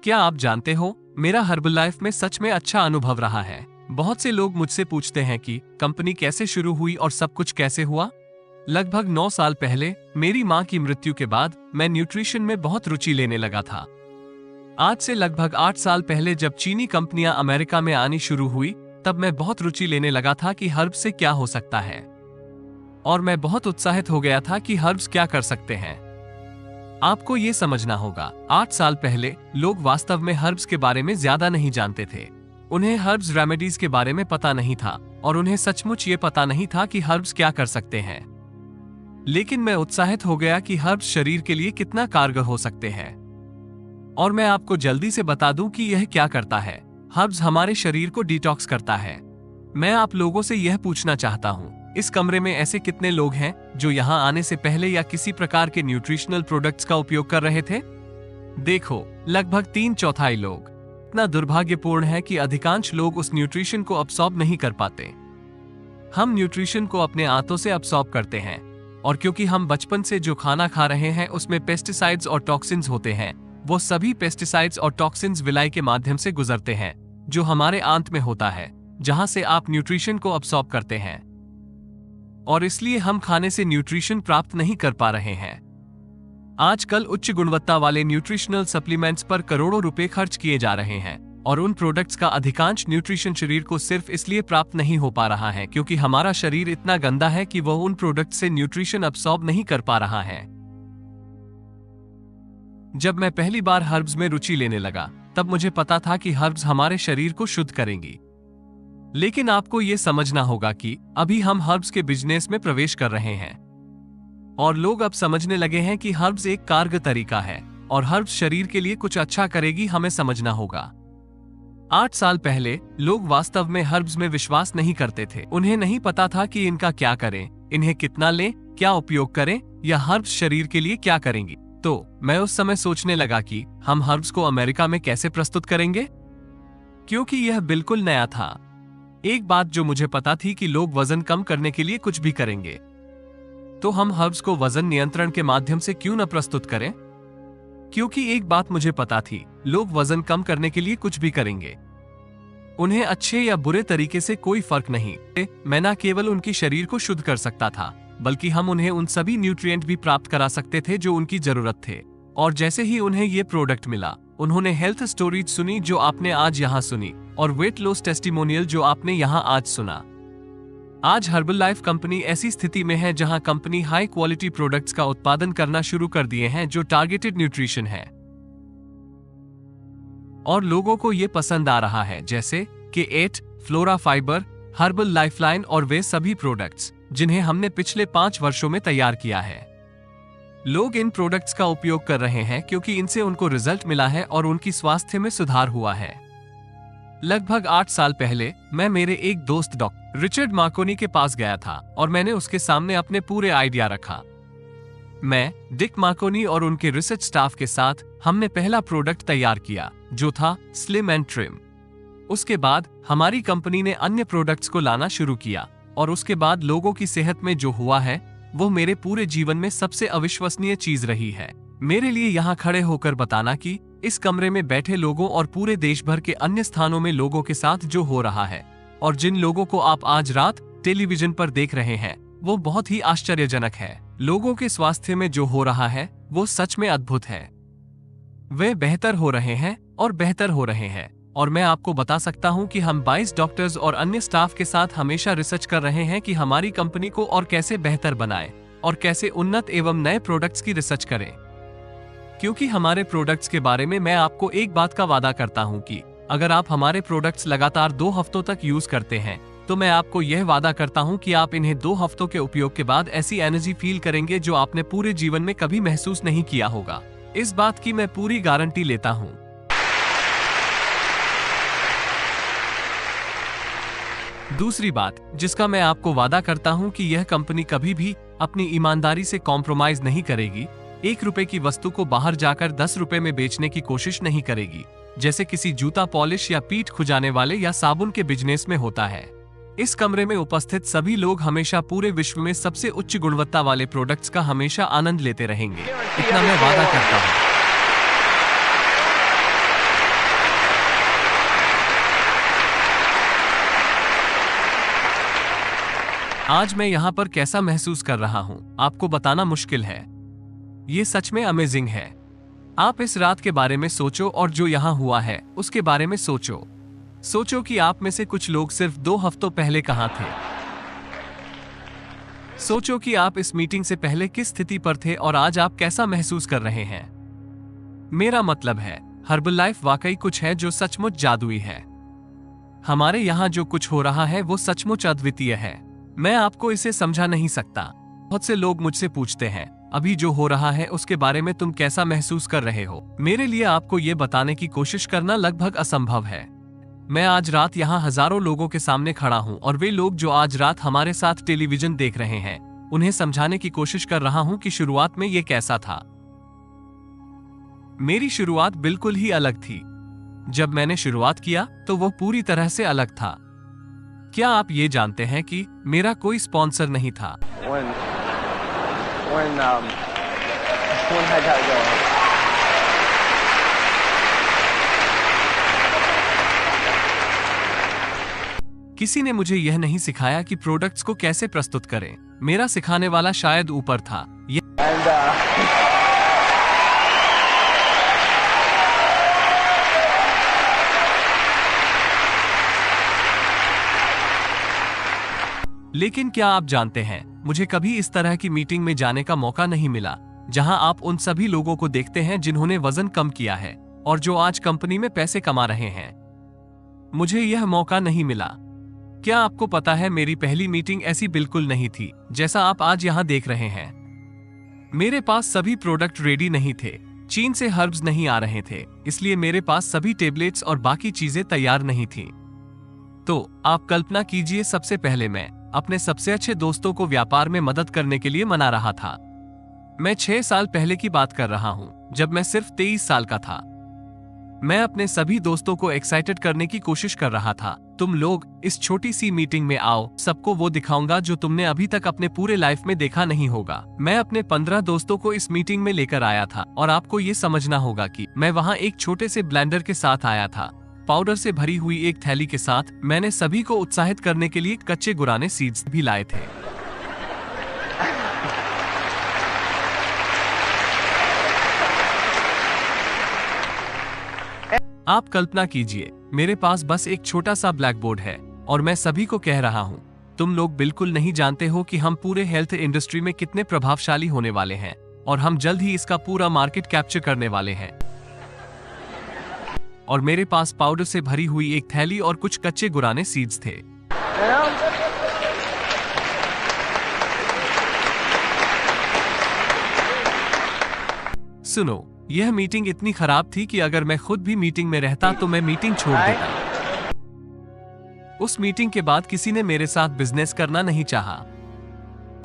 क्या आप जानते हो, मेरा हर्बल लाइफ में सच में अच्छा अनुभव रहा है। बहुत से लोग मुझसे पूछते हैं कि कंपनी कैसे शुरू हुई और सब कुछ कैसे हुआ। लगभग 9 साल पहले मेरी माँ की मृत्यु के बाद मैं न्यूट्रिशन में बहुत रुचि लेने लगा था। आज से लगभग 8 साल पहले जब चीनी कंपनियां अमेरिका में आनी शुरू हुई, तब मैं बहुत रुचि लेने लगा था कि हर्ब्स से क्या हो सकता है, और मैं बहुत उत्साहित हो गया था कि हर्ब्स क्या कर सकते हैं। आपको ये समझना होगा, 8 साल पहले लोग वास्तव में हर्ब्स के बारे में ज्यादा नहीं जानते थे। उन्हें हर्ब्स रेमेडीज के बारे में पता नहीं था और उन्हें सचमुच ये पता नहीं था कि हर्ब्स क्या कर सकते हैं। लेकिन मैं उत्साहित हो गया कि हर्ब्स शरीर के लिए कितना कारगर हो सकते हैं। और मैं आपको जल्दी से बता दूं कि यह क्या करता है। हर्ब्स हमारे शरीर को डिटॉक्स करता है। मैं आप लोगों से यह पूछना चाहता हूं, इस कमरे में ऐसे कितने लोग हैं जो यहां आने से पहले या किसी प्रकार के न्यूट्रिशनल प्रोडक्ट्स का उपयोग कर रहे थे? देखो, लगभग 3/4 लोग। इतना दुर्भाग्यपूर्ण है कि अधिकांश लोग उस न्यूट्रिशन को अब्सॉर्ब नहीं कर पाते। हम न्यूट्रिशन को अपने आंतों से अब्सॉर्ब करते हैं, और क्योंकि हम बचपन से जो खाना खा रहे हैं उसमें पेस्टिसाइड्स और टॉक्सिन्स होते हैं, वो सभी पेस्टिसाइड्स और टॉक्सिन्स विलाई के माध्यम से गुजरते हैं, जो हमारे आंत में होता है, जहां से आप न्यूट्रिशन को अब्सॉर्ब करते हैं। और इसलिए हम खाने से न्यूट्रिशन प्राप्त नहीं कर पा रहे हैं। आजकल उच्च गुणवत्ता वाले न्यूट्रिशनल सप्लीमेंट्स पर करोड़ों रुपए खर्च किए जा रहे हैं, और उन प्रोडक्ट्स का अधिकांश न्यूट्रिशन शरीर को सिर्फ इसलिए प्राप्त नहीं हो पा रहा है क्योंकि हमारा शरीर इतना गंदा है कि वह उन प्रोडक्ट से न्यूट्रिशन अब्सॉर्ब नहीं कर पा रहा है। जब मैं पहली बार हर्ब्स में रुचि लेने लगा, तब मुझे पता था कि हर्ब्स हमारे शरीर को शुद्ध करेंगी। लेकिन आपको यह समझना होगा कि अभी हम हर्ब्स के बिजनेस में प्रवेश कर रहे हैं, और लोग अब समझने लगे हैं कि हर्ब्स एक कारगर तरीका है और हर्ब्स शरीर के लिए कुछ अच्छा करेगी। हमें समझना होगा, 8 साल पहले लोग वास्तव में हर्ब्स में विश्वास नहीं करते थे। उन्हें नहीं पता था कि इनका क्या करें, इन्हें कितना लें, क्या उपयोग करें, या हर्ब्स शरीर के लिए क्या करेंगी। तो मैं उस समय सोचने लगा कि हम हर्ब्स को अमेरिका में कैसे प्रस्तुत करेंगे, क्योंकि यह बिल्कुल नया था। एक बात जो मुझे पता थी कि लोग वजन कम करने के लिए कुछ भी करेंगे, तो हम हर्ब्स को वजन नियंत्रण के माध्यम से क्यों न प्रस्तुत करें? क्योंकि एक बात मुझे पता थी, लोग वजन कम करने के लिए कुछ भी करेंगे। उन्हें अच्छे या बुरे तरीके से कोई फर्क नहीं। मैं न केवल उनकी शरीर को शुद्ध कर सकता था, बल्कि हम उन्हें उन सभी न्यूट्रिएंट भी प्राप्त करा सकते थे जो उनकी जरूरत थे। और जैसे ही उन्हें ये प्रोडक्ट मिला, उन्होंने हेल्थ स्टोरीज सुनी जो आपने आज यहाँ सुनी, और वेट लॉस टेस्टिमोनियल जो आपने यहाँ आज सुना। आज हर्बल लाइफ कंपनी ऐसी स्थिति में है जहां कंपनी हाई क्वालिटी प्रोडक्ट्स का उत्पादन करना शुरू कर दिए हैं जो टारगेटेड न्यूट्रिशन है, और लोगों को ये पसंद आ रहा है, जैसे K8, flora fibre, herbal lifeline और वे सभी प्रोडक्ट्स जिन्हें हमने पिछले 5 वर्षों में तैयार किया है। लोग इन प्रोडक्ट्स का उपयोग कर रहे हैं क्योंकि इनसे उनको रिजल्ट मिला है और उनकी स्वास्थ्य में सुधार हुआ है। लगभग 8 साल पहले मैं मेरे एक दोस्त डॉक्टर रिचर्ड मार्कोनी के पास गया था और मैंने उसके सामने अपने पूरे आइडिया रखा। मैं, डिक मार्कोनी और उनके रिसर्च स्टाफ के साथ हमने पहला प्रोडक्ट तैयार किया, जो था स्लिम एंड ट्रिम। उसके बाद हमारी कंपनी ने अन्य प्रोडक्ट्स को लाना शुरू किया, और उसके बाद लोगों की सेहत में जो हुआ है वो मेरे पूरे जीवन में सबसे अविश्वसनीय चीज रही है। मेरे लिए यहाँ खड़े होकर बताना कि इस कमरे में बैठे लोगों और पूरे देश भर के अन्य स्थानों में लोगों के साथ जो हो रहा है, और जिन लोगों को आप आज रात टेलीविजन पर देख रहे हैं, वो बहुत ही आश्चर्यजनक है। लोगों के स्वास्थ्य में जो हो रहा है वो सच में अद्भुत है। वे बेहतर हो रहे हैं और बेहतर हो रहे हैं, और मैं आपको बता सकता हूं कि हम 22 डॉक्टर्स और अन्य स्टाफ के साथ हमेशा रिसर्च कर रहे हैं कि हमारी कंपनी को और कैसे बेहतर बनाएं और कैसे उन्नत एवं नए प्रोडक्ट्स की रिसर्च करें। क्योंकि हमारे प्रोडक्ट्स के बारे में मैं आपको एक बात का वादा करता हूं कि अगर आप हमारे प्रोडक्ट्स लगातार 2 हफ्तों तक यूज करते हैं, तो मैं आपको यह वादा करता हूं कि आप इन्हें 2 हफ्तों के उपयोग के बाद ऐसी एनर्जी फील करेंगे जो आपने पूरे जीवन में कभी महसूस नहीं किया होगा। इस बात की मैं पूरी गारंटी लेता हूं। दूसरी बात जिसका मैं आपको वादा करता हूं कि यह कंपनी कभी भी अपनी ईमानदारी से कॉम्प्रोमाइज नहीं करेगी। 1 रुपए की वस्तु को बाहर जाकर 10 रुपए में बेचने की कोशिश नहीं करेगी, जैसे किसी जूता पॉलिश या पीठ खुजाने वाले या साबुन के बिजनेस में होता है। इस कमरे में उपस्थित सभी लोग हमेशा पूरे विश्व में सबसे उच्च गुणवत्ता वाले प्रोडक्ट्स का हमेशा आनंद लेते रहेंगे, इतना मैं वादा करता हूँ। आज मैं यहाँ पर कैसा महसूस कर रहा हूँ आपको बताना मुश्किल है। ये सच में अमेजिंग है। आप इस रात के बारे में सोचो और जो यहाँ हुआ है उसके बारे में सोचो। सोचो कि आप में से कुछ लोग सिर्फ 2 हफ्तों पहले कहाँ थे। सोचो कि आप इस मीटिंग से पहले किस स्थिति पर थे और आज आप कैसा महसूस कर रहे हैं। मेरा मतलब है हर्बलाइफ वाकई कुछ है जो सचमुच जादुई है। हमारे यहाँ जो कुछ हो रहा है वो सचमुच अद्वितीय है। मैं आपको इसे समझा नहीं सकता। बहुत से लोग मुझसे पूछते हैं अभी जो हो रहा है उसके बारे में तुम कैसा महसूस कर रहे हो। मेरे लिए आपको ये बताने की कोशिश करना लगभग असंभव है। मैं आज रात यहाँ हजारों लोगों के सामने खड़ा हूँ और वे लोग जो आज रात हमारे साथ टेलीविजन देख रहे हैं उन्हें समझाने की कोशिश कर रहा हूँ कि शुरुआत में ये कैसा था। मेरी शुरुआत बिल्कुल ही अलग थी। जब मैंने शुरुआत किया तो वो पूरी तरह से अलग था। क्या आप ये जानते हैं कि मेरा कोई स्पॉन्सर नहीं था। when I got going. किसी ने मुझे यह नहीं सिखाया कि प्रोडक्ट्स को कैसे प्रस्तुत करें। मेरा सिखाने वाला शायद ऊपर था। लेकिन क्या आप जानते हैं मुझे कभी इस तरह की मीटिंग में जाने का मौका नहीं मिला जहां आप उन सभी लोगों को देखते हैं जिन्होंने वजन कम किया है और जो आज कंपनी में पैसे कमा रहे हैं। मुझे यह मौका नहीं मिला। क्या आपको पता है मेरी पहली मीटिंग ऐसी बिल्कुल नहीं थी जैसा आप आज यहां देख रहे हैं। मेरे पास सभी प्रोडक्ट रेडी नहीं थे। चीन से हर्ब्स नहीं आ रहे थे, इसलिए मेरे पास सभी टेबलेट्स और बाकी चीजें तैयार नहीं थी। तो आप कल्पना कीजिए, सबसे पहले मैं अपने सबसे अच्छे दोस्तों को व्यापार में मदद करने के लिए मना रहा था। मैं 6 साल पहले की बात कर रहा हूं, जब मैं सिर्फ 23 साल का था। मैं अपने सभी दोस्तों को एक्साइटेड करने की कोशिश कर रहा था। तुम लोग इस छोटी सी मीटिंग में आओ, सबको वो दिखाऊंगा जो तुमने अभी तक अपने पूरे लाइफ में देखा नहीं होगा। मैं अपने 15 दोस्तों को इस मीटिंग में लेकर आया था और आपको ये समझना होगा कि मैं वहाँ एक छोटे से ब्लेंडर के साथ आया था, पाउडर से भरी हुई एक थैली के साथ। मैंने सभी को उत्साहित करने के लिए कच्चे गुराने सीड्स भी लाए थे। आप कल्पना कीजिए, मेरे पास बस एक छोटा सा ब्लैक बोर्ड है और मैं सभी को कह रहा हूँ, तुम लोग बिल्कुल नहीं जानते हो कि हम पूरे हेल्थ इंडस्ट्री में कितने प्रभावशाली होने वाले हैं और हम जल्द ही इसका पूरा मार्केट कैप्चर करने वाले हैं। और मेरे पास पाउडर से भरी हुई एक थैली और कुछ कच्चे गुराने सीड्स थे। सुनो, यह मीटिंग इतनी खराब थी कि अगर मैं खुद भी मीटिंग में रहता तो मैं मीटिंग छोड़ देता। उस मीटिंग के बाद किसी ने मेरे साथ बिजनेस करना नहीं चाहा।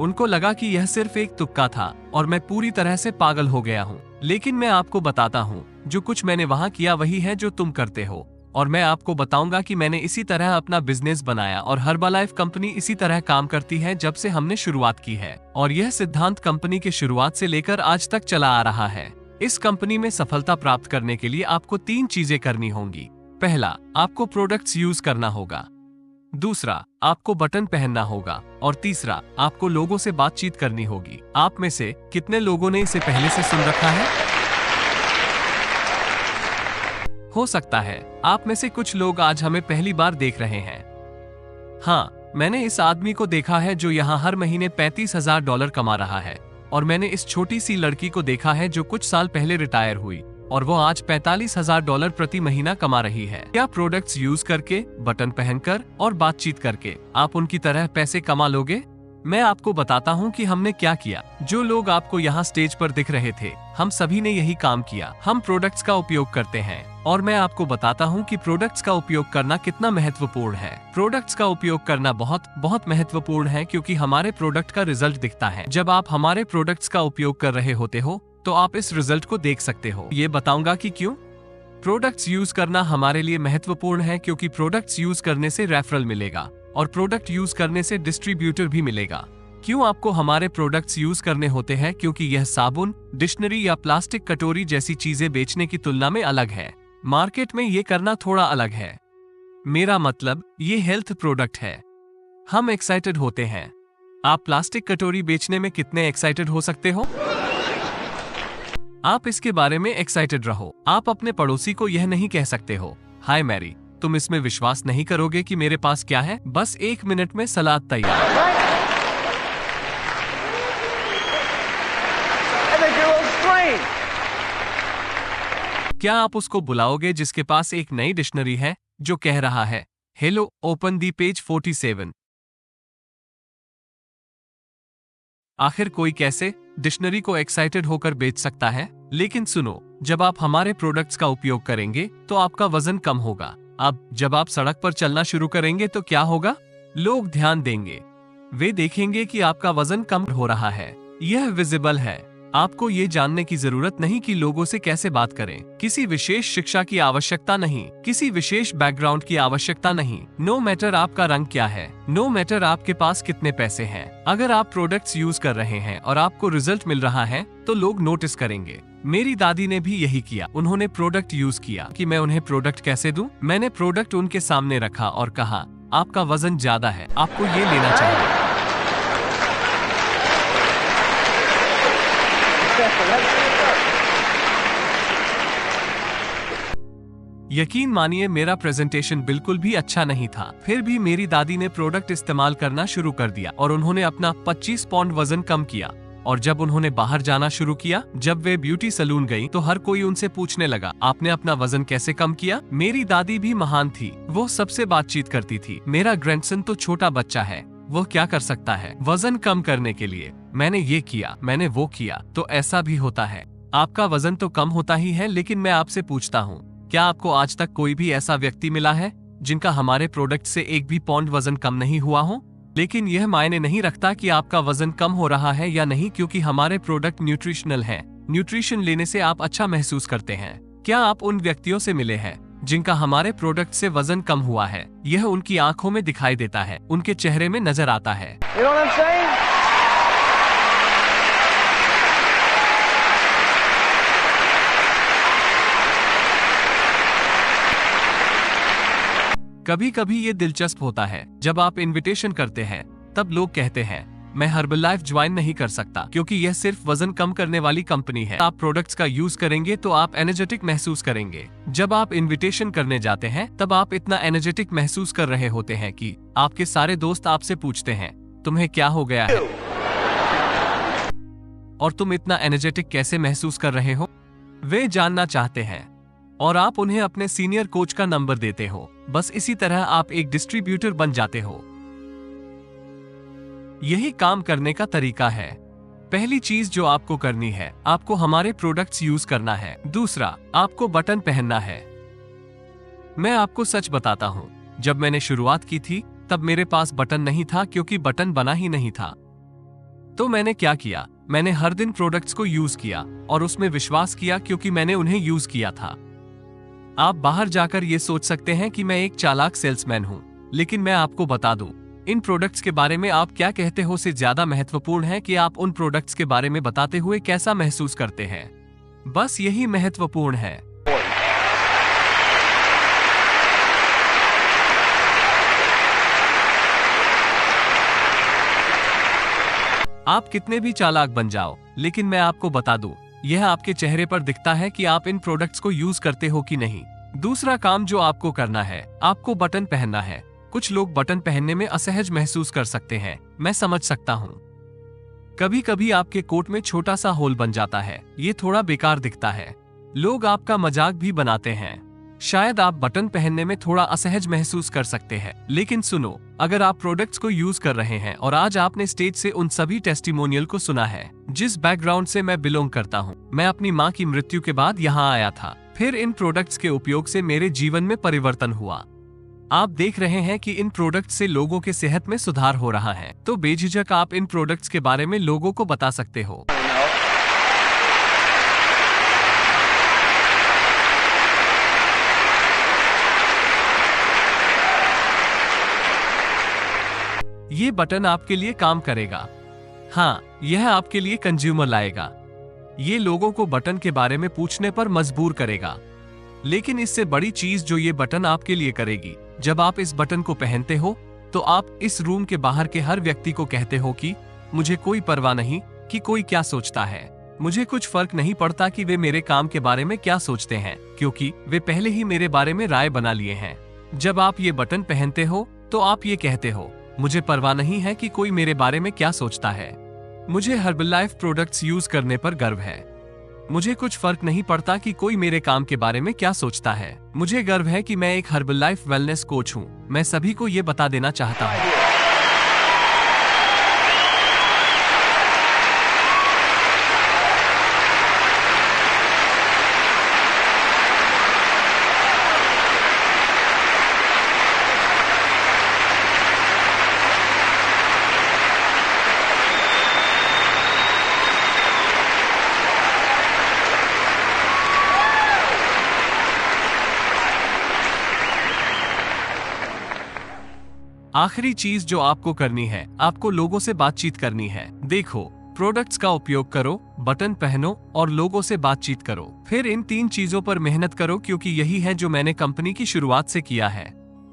उनको लगा कि यह सिर्फ एक तुक्का था और मैं पूरी तरह से पागल हो गया हूँ। लेकिन मैं आपको बताता हूँ, जो कुछ मैंने वहाँ किया वही है जो तुम करते हो। और मैं आपको बताऊंगा कि मैंने इसी तरह अपना बिजनेस बनाया और हर्बलाइफ कंपनी इसी तरह काम करती है जब से हमने शुरुआत की है। और यह सिद्धांत कंपनी के शुरुआत से लेकर आज तक चला आ रहा है। इस कंपनी में सफलता प्राप्त करने के लिए आपको 3 चीजें करनी होंगी। पहला, आपको प्रोडक्ट्स यूज करना होगा। दूसरा, आपको बटन पहनना होगा। और तीसरा, आपको लोगों से बातचीत करनी होगी। आप में से कितने लोगों ने इसे पहले से सुन रखा है? हो सकता है आप में से कुछ लोग आज हमें पहली बार देख रहे हैं। हाँ, मैंने इस आदमी को देखा है जो यहाँ हर महीने $35,000 कमा रहा है। और मैंने इस छोटी सी लड़की को देखा है जो कुछ साल पहले रिटायर हुई और वो आज $45,000 प्रति महीना कमा रही है। क्या प्रोडक्ट्स यूज करके, बटन पहनकर और बातचीत करके आप उनकी तरह पैसे कमा लोगे? मैं आपको बताता हूँ कि हमने क्या किया। जो लोग आपको यहाँ स्टेज पर दिख रहे थे, हम सभी ने यही काम किया। हम प्रोडक्ट्स का उपयोग करते हैं और मैं आपको बताता हूँ कि प्रोडक्ट्स का उपयोग करना कितना महत्वपूर्ण है। प्रोडक्ट्स का उपयोग करना बहुत बहुत महत्वपूर्ण है क्योंकि हमारे प्रोडक्ट का रिजल्ट दिखता है। जब आप हमारे प्रोडक्ट्स का उपयोग कर रहे होते हो तो आप इस रिजल्ट को देख सकते हो। ये बताऊंगा कि क्यों। प्रोडक्ट्स यूज करना हमारे लिए महत्वपूर्ण है क्योंकि प्रोडक्ट्स यूज करने से रेफरल मिलेगा और प्रोडक्ट यूज करने से डिस्ट्रीब्यूटर भी मिलेगा। क्यों आपको हमारे प्रोडक्ट्स यूज करने होते हैं? क्योंकि यह साबुन, डिक्शनरी या प्लास्टिक कटोरी जैसी चीजें बेचने की तुलना में अलग है। मार्केट में ये करना थोड़ा अलग है। मेरा मतलब ये हेल्थ प्रोडक्ट है। हम एक्साइटेड होते हैं। आप प्लास्टिक कटोरी बेचने में कितने एक्साइटेड हो सकते हो? आप इसके बारे में एक्साइटेड रहो। आप अपने पड़ोसी को यह नहीं कह सकते हो, हाय मैरी, तुम इसमें विश्वास नहीं करोगे कि मेरे पास क्या है, बस 1 मिनट में सलाद तैयार। क्या आप उसको बुलाओगे जिसके पास एक नई डिक्शनरी है जो कह रहा है, हेलो, ओपन दी पेज 47? आखिर कोई कैसे डिक्शनरी को एक्साइटेड होकर बेच सकता है? लेकिन सुनो, जब आप हमारे प्रोडक्ट्स का उपयोग करेंगे तो आपका वजन कम होगा। अब जब आप सड़क पर चलना शुरू करेंगे तो क्या होगा? लोग ध्यान देंगे, वे देखेंगे कि आपका वजन कम हो रहा है। यह विजिबल है। आपको ये जानने की जरूरत नहीं कि लोगों से कैसे बात करें, किसी विशेष शिक्षा की आवश्यकता नहीं, किसी विशेष बैकग्राउंड की आवश्यकता नहीं। नो मैटर आपका रंग क्या है, नो मैटर आपके पास कितने पैसे हैं, अगर आप प्रोडक्ट्स यूज कर रहे हैं और आपको रिजल्ट मिल रहा है तो लोग नोटिस करेंगे। मेरी दादी ने भी यही किया। उन्होंने प्रोडक्ट यूज किया कि मैं उन्हें प्रोडक्ट कैसे दूं। मैंने प्रोडक्ट उनके सामने रखा और कहा, आपका वजन ज्यादा है, आपको ये लेना चाहिए। यकीन मानिए, मेरा प्रेजेंटेशन बिल्कुल भी अच्छा नहीं था, फिर भी मेरी दादी ने प्रोडक्ट इस्तेमाल करना शुरू कर दिया और उन्होंने अपना 25 पाउंड वजन कम किया। और जब उन्होंने बाहर जाना शुरू किया, जब वे ब्यूटी सैलून गई तो हर कोई उनसे पूछने लगा, आपने अपना वजन कैसे कम किया? मेरी दादी भी महान थी, वो सबसे बातचीत करती थी। मेरा ग्रैंडसन तो छोटा बच्चा है, वो क्या कर सकता है वजन कम करने के लिए? मैंने ये किया, मैंने वो किया। तो ऐसा भी होता है, आपका वजन तो कम होता ही है, लेकिन मैं आपसे पूछता हूँ, क्या आपको आज तक कोई भी ऐसा व्यक्ति मिला है जिनका हमारे प्रोडक्ट से 1 भी पाउंड वजन कम नहीं हुआ हो? लेकिन यह मायने नहीं रखता कि आपका वजन कम हो रहा है या नहीं, क्योंकि हमारे प्रोडक्ट न्यूट्रिशनल हैं। न्यूट्रिशन लेने से आप अच्छा महसूस करते हैं। क्या आप उन व्यक्तियों से मिले हैं जिनका हमारे प्रोडक्ट से वजन कम हुआ है? यह उनकी आंखों में दिखाई देता है, उनके चेहरे में नजर आता है। You know what I'm saying? कभी कभी ये दिलचस्प होता है, जब आप इनविटेशन करते हैं तब लोग कहते हैं, मैं हर्बलाइफ ज्वाइन नहीं कर सकता क्योंकि यह सिर्फ वजन कम करने वाली कंपनी है। आप प्रोडक्ट्स का यूज करेंगे तो आप एनर्जेटिक महसूस करेंगे। जब आप इनविटेशन करने जाते हैं तब आप इतना एनर्जेटिक महसूस कर रहे होते हैं कि आपके सारे दोस्त आपसे पूछते हैं, तुम्हें क्या हो गया है और तुम इतना एनर्जेटिक कैसे महसूस कर रहे हो? वे जानना चाहते हैं और आप उन्हें अपने सीनियर कोच का नंबर देते हो। बस इसी तरह आप एक डिस्ट्रीब्यूटर बन जाते हो। यही काम करने का तरीका है। पहली चीज जो आपको करनी है, आपको हमारे प्रोडक्ट्स यूज करना है। दूसरा, आपको बटन पहनना है। मैं आपको सच बताता हूँ, जब मैंने शुरुआत की थी तब मेरे पास बटन नहीं था, क्योंकि बटन बना ही नहीं था। तो मैंने क्या किया, मैंने हर दिन प्रोडक्ट्स को यूज किया और उसमें विश्वास किया, क्योंकि मैंने उन्हें यूज किया था। आप बाहर जाकर ये सोच सकते हैं कि मैं एक चालाक सेल्समैन हूँ, लेकिन मैं आपको बता दूं, इन प्रोडक्ट्स के बारे में आप क्या कहते हो से ज्यादा महत्वपूर्ण है कि आप उन प्रोडक्ट्स के बारे में बताते हुए कैसा महसूस करते हैं। बस यही महत्वपूर्ण है। आप कितने भी चालाक बन जाओ, लेकिन मैं आपको बता दूं, यह आपके चेहरे पर दिखता है कि आप इन प्रोडक्ट्स को यूज करते हो कि नहीं। दूसरा काम जो आपको करना है, आपको बटन पहनना है। कुछ लोग बटन पहनने में असहज महसूस कर सकते हैं, मैं समझ सकता हूँ। कभी कभी आपके कोट में छोटा सा होल बन जाता है, ये थोड़ा बेकार दिखता है, लोग आपका मजाक भी बनाते हैं। शायद आप बटन पहनने में थोड़ा असहज महसूस कर सकते हैं, लेकिन सुनो, अगर आप प्रोडक्ट्स को यूज कर रहे हैं और आज आपने स्टेज से उन सभी टेस्टिमोनियल को सुना है, जिस बैकग्राउंड से मैं बिलोंग करता हूँ, मैं अपनी माँ की मृत्यु के बाद यहाँ आया था, फिर इन प्रोडक्ट्स के उपयोग से मेरे जीवन में परिवर्तन हुआ। आप देख रहे हैं कि इन प्रोडक्ट्स से लोगों के सेहत में सुधार हो रहा है, तो बेझिझक आप इन प्रोडक्ट्स के बारे में लोगों को बता सकते हो। ये बटन आपके लिए काम करेगा। हाँ, यह आपके लिए कंज्यूमर लाएगा। ये लोगों को बटन के बारे में पूछने पर मजबूर करेगा। लेकिन इससे बड़ी चीज जो ये बटन आपके लिए करेगी, जब आप इस बटन को पहनते हो तो आप इस रूम के बाहर के हर व्यक्ति को कहते हो कि मुझे कोई परवाह नहीं कि कोई क्या सोचता है। मुझे कुछ फर्क नहीं पड़ता कि वे मेरे काम के बारे में क्या सोचते हैं, क्योंकि वे पहले ही मेरे बारे में राय बना लिए हैं। जब आप ये बटन पहनते हो तो आप ये कहते हो, मुझे परवाह नहीं है कि कोई मेरे बारे में क्या सोचता है। मुझे हर्बलाइफ प्रोडक्ट्स यूज करने पर गर्व है। मुझे कुछ फर्क नहीं पड़ता कि कोई मेरे काम के बारे में क्या सोचता है। मुझे गर्व है कि मैं एक हर्बलाइफ वेलनेस कोच हूँ। मैं सभी को ये बता देना चाहता हूँ। आखिरी चीज जो आपको करनी है, आपको लोगों से बातचीत करनी है। देखो, प्रोडक्ट्स का उपयोग करो, बटन पहनो और लोगों से बातचीत करो। फिर इन 3 चीजों पर मेहनत करो, क्योंकि यही है जो मैंने कंपनी की शुरुआत से किया है।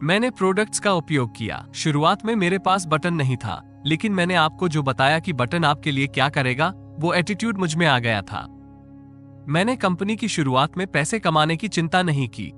मैंने प्रोडक्ट्स का उपयोग किया। शुरुआत में मेरे पास बटन नहीं था, लेकिन मैंने आपको जो बताया कि बटन आपके लिए क्या करेगा, वो एटीट्यूड मुझ में आ गया था। मैंने कंपनी की शुरुआत में पैसे कमाने की चिंता नहीं की,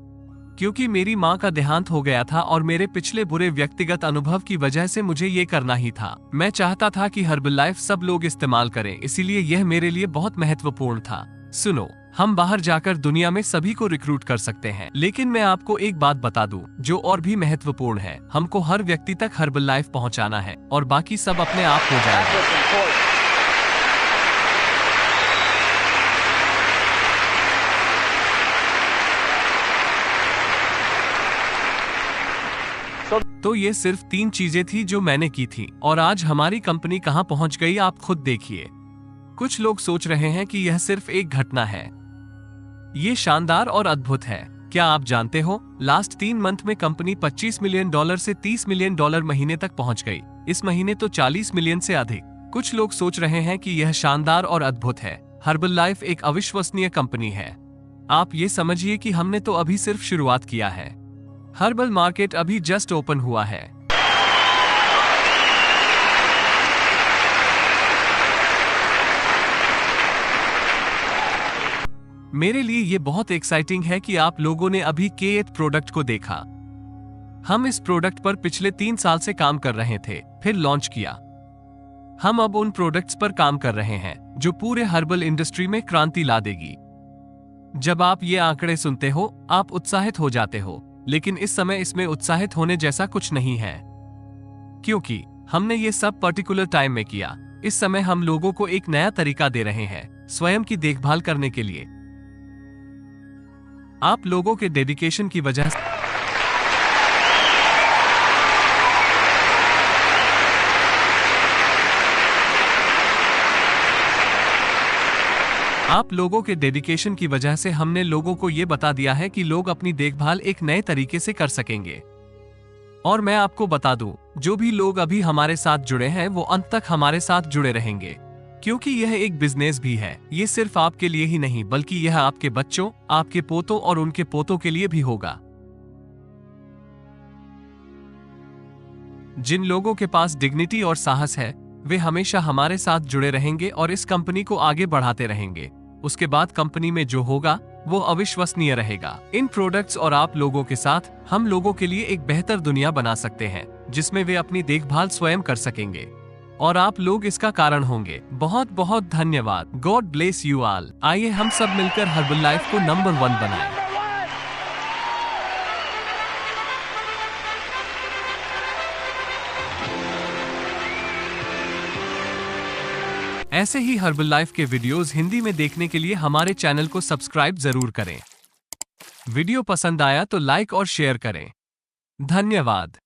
क्योंकि मेरी माँ का देहांत हो गया था और मेरे पिछले बुरे व्यक्तिगत अनुभव की वजह से मुझे ये करना ही था। मैं चाहता था कि हर्बलाइफ सब लोग इस्तेमाल करें, इसीलिए यह मेरे लिए बहुत महत्वपूर्ण था। सुनो, हम बाहर जाकर दुनिया में सभी को रिक्रूट कर सकते हैं, लेकिन मैं आपको एक बात बता दूं, जो और भी महत्वपूर्ण है। हमको हर व्यक्ति तक हर्बलाइफ पहुंचाना है और बाकी सब अपने आप हो जाएगा। तो ये सिर्फ 3 चीजें थी जो मैंने की थी, और आज हमारी कंपनी कहां पहुंच गई आप खुद देखिए। कुछ लोग सोच रहे हैं कि यह सिर्फ एक घटना है। ये शानदार और अद्भुत है। क्या आप जानते हो, लास्ट 3 मंथ में कंपनी $25 मिलियन से $30 मिलियन महीने तक पहुंच गई। इस महीने तो 40 मिलियन से अधिक। कुछ लोग सोच रहे हैं कि यह शानदार और अद्भुत है। हर्बलाइफ एक अविश्वसनीय कंपनी है। आप ये समझिए कि हमने तो अभी सिर्फ शुरुआत किया है। हर्बल मार्केट अभी जस्ट ओपन हुआ है। मेरे लिए ये बहुत एक्साइटिंग है कि आप लोगों ने अभी K8 प्रोडक्ट को देखा। हम इस प्रोडक्ट पर पिछले 3 साल से काम कर रहे थे, फिर लॉन्च किया। हम अब उन प्रोडक्ट्स पर काम कर रहे हैं जो पूरे हर्बल इंडस्ट्री में क्रांति ला देगी। जब आप ये आंकड़े सुनते हो, आप उत्साहित हो जाते हो, लेकिन इस समय इसमें उत्साहित होने जैसा कुछ नहीं है, क्योंकि हमने ये सब पर्टिकुलर टाइम में किया। इस समय हम लोगों को एक नया तरीका दे रहे हैं स्वयं की देखभाल करने के लिए। आप लोगों के डेडिकेशन की वजह से हमने लोगों को ये बता दिया है कि लोग अपनी देखभाल एक नए तरीके से कर सकेंगे। और मैं आपको बता दूं, जो भी लोग अभी हमारे साथ जुड़े हैं वो अंत तक हमारे साथ जुड़े रहेंगे, क्योंकि यह एक बिजनेस भी है। ये सिर्फ आपके लिए ही नहीं, बल्कि यह आपके बच्चों, आपके पोतों और उनके पोतों के लिए भी होगा। जिन लोगों के पास डिग्निटी और साहस है, वे हमेशा हमारे साथ जुड़े रहेंगे और इस कंपनी को आगे बढ़ाते रहेंगे। उसके बाद कंपनी में जो होगा वो अविश्वसनीय रहेगा। इन प्रोडक्ट्स और आप लोगों के साथ हम लोगों के लिए एक बेहतर दुनिया बना सकते हैं, जिसमें वे अपनी देखभाल स्वयं कर सकेंगे, और आप लोग इसका कारण होंगे। बहुत बहुत धन्यवाद। God bless you all. आइए हम सब मिलकर हर्बलाइफ को नंबर 1 बनाएं। ऐसे ही हर्बलाइफ के वीडियोस हिंदी में देखने के लिए हमारे चैनल को सब्सक्राइब जरूर करें। वीडियो पसंद आया तो लाइक और शेयर करें। धन्यवाद।